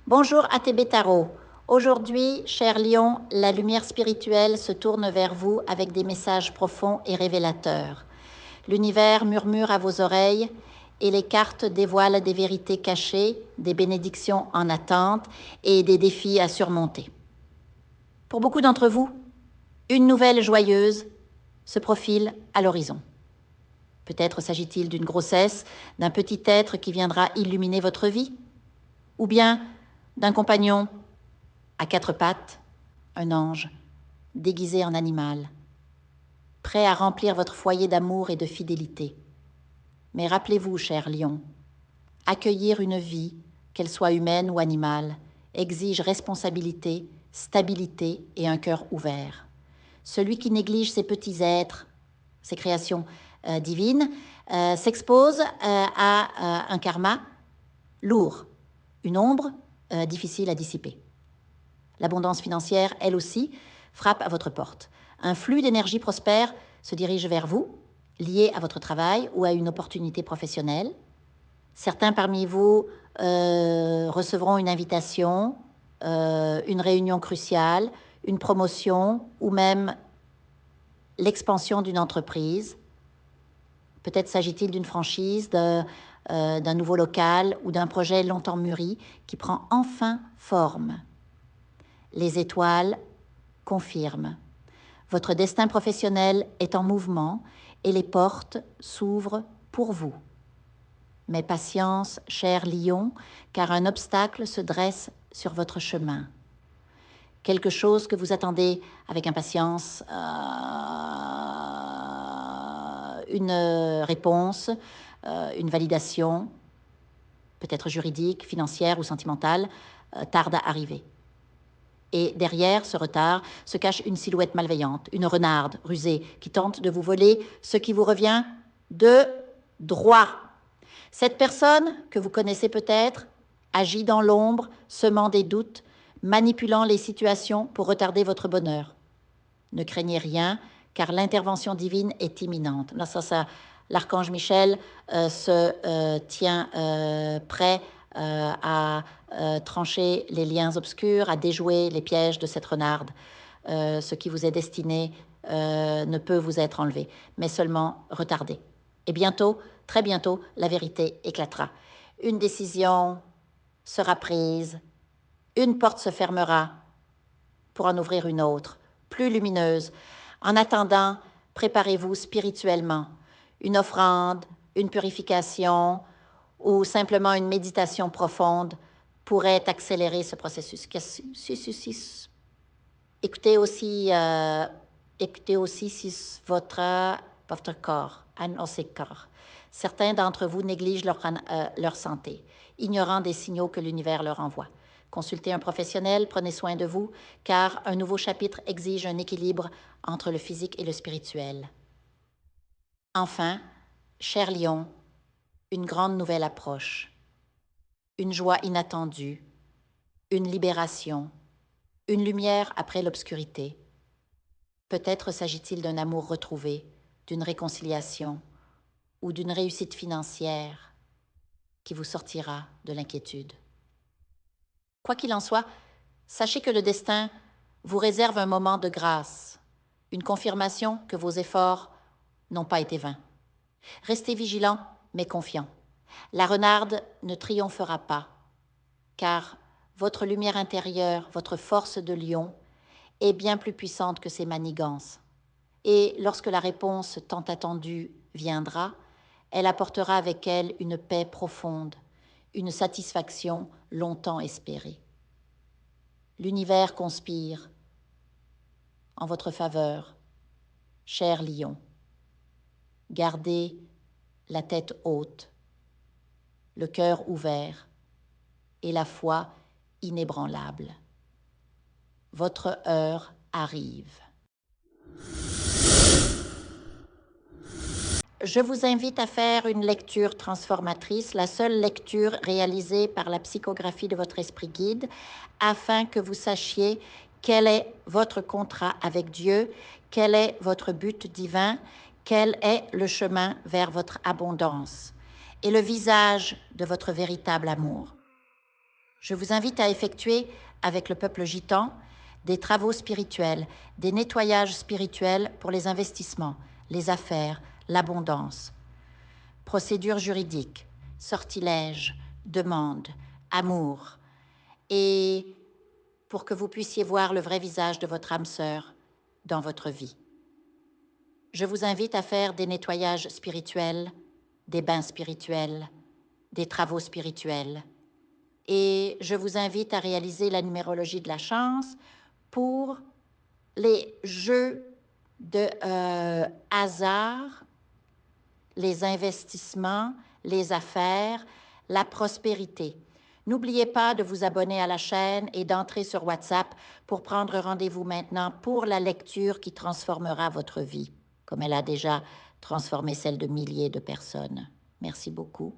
Bonjour ATB Tarot. Aujourd'hui, cher Lion, la lumière spirituelle se tourne vers vous avec des messages profonds et révélateurs. L'univers murmure à vos oreilles et les cartes dévoilent des vérités cachées, des bénédictions en attente et des défis à surmonter. Pour beaucoup d'entre vous, une nouvelle joyeuse se profile à l'horizon. Peut-être s'agit-il d'une grossesse, d'un petit être qui viendra illuminer votre vie, ou bien d'un compagnon à quatre pattes, un ange, déguisé en animal, prêt à remplir votre foyer d'amour et de fidélité. Mais rappelez-vous, cher lion, accueillir une vie, qu'elle soit humaine ou animale, exige responsabilité, stabilité et un cœur ouvert. Celui qui néglige ces petits êtres, ces créations divines, s'expose à un karma lourd, une ombre difficile à dissiper. L'abondance financière, elle aussi, frappe à votre porte. Un flux d'énergie prospère se dirige vers vous, lié à votre travail ou à une opportunité professionnelle. Certains parmi vous recevront une invitation, une réunion cruciale, une promotion ou même l'expansion d'une entreprise. Peut-être s'agit-il d'une franchise, d'un nouveau local ou d'un projet longtemps mûri qui prend enfin forme. Les étoiles confirment. Votre destin professionnel est en mouvement et les portes s'ouvrent pour vous. Mais patience, cher lion, car un obstacle se dresse sur votre chemin. Quelque chose que vous attendez avec impatience, une réponse, une validation, peut-être juridique, financière ou sentimentale, tarde à arriver. Et derrière ce retard se cache une silhouette malveillante, une renarde rusée qui tente de vous voler ce qui vous revient de droit. Cette personne, que vous connaissez peut-être, agit dans l'ombre, semant des doutes, manipulant les situations pour retarder votre bonheur. Ne craignez rien, car l'intervention divine est imminente. Là, l'archange Michel se tient prêt à trancher les liens obscurs, à déjouer les pièges de cette renarde. Ce qui vous est destiné ne peut vous être enlevé, mais seulement retardé. Et bientôt, très bientôt, la vérité éclatera. Une décision sera prise, une porte se fermera pour en ouvrir une autre, plus lumineuse. En attendant, préparez-vous spirituellement. Une offrande, une purification ou simplement une méditation profonde pourrait accélérer ce processus. Écoutez aussi, si votre corps, corps. Certains d'entre vous négligent leur santé, ignorant des signaux que l'univers leur envoie. Consultez un professionnel, prenez soin de vous, car un nouveau chapitre exige un équilibre entre le physique et le spirituel. Enfin, cher lion, une grande nouvelle approche, une joie inattendue, une libération, une lumière après l'obscurité. Peut-être s'agit-il d'un amour retrouvé, d'une réconciliation ou d'une réussite financière qui vous sortira de l'inquiétude. Quoi qu'il en soit, sachez que le destin vous réserve un moment de grâce, une confirmation que vos efforts n'ont pas été vains. Restez vigilants, mais confiants. La renarde ne triomphera pas, car votre lumière intérieure, votre force de lion, est bien plus puissante que ses manigances. Et lorsque la réponse tant attendue viendra, elle apportera avec elle une paix profonde, une satisfaction longtemps espérée. L'univers conspire en votre faveur, cher lion. Gardez la tête haute, le cœur ouvert et la foi inébranlable. Votre heure arrive. Je vous invite à faire une lecture transformatrice, la seule lecture réalisée par la psychographie de votre esprit guide, afin que vous sachiez quel est votre contrat avec Dieu, quel est votre but divin, quel est le chemin vers votre abondance et le visage de votre véritable amour. Je vous invite à effectuer avec le peuple gitan des travaux spirituels, des nettoyages spirituels pour les investissements, les affaires, l'abondance. Procédures juridiques, sortilèges, demandes, amour. Et pour que vous puissiez voir le vrai visage de votre âme sœur dans votre vie. Je vous invite à faire des nettoyages spirituels, des bains spirituels, des travaux spirituels. Et je vous invite à réaliser la numérologie de la chance pour les jeux de hasard, les investissements, les affaires, la prospérité. N'oubliez pas de vous abonner à la chaîne et d'entrer sur WhatsApp pour prendre rendez-vous maintenant pour la lecture qui transformera votre vie, comme elle a déjà transformé celle de milliers de personnes. Merci beaucoup.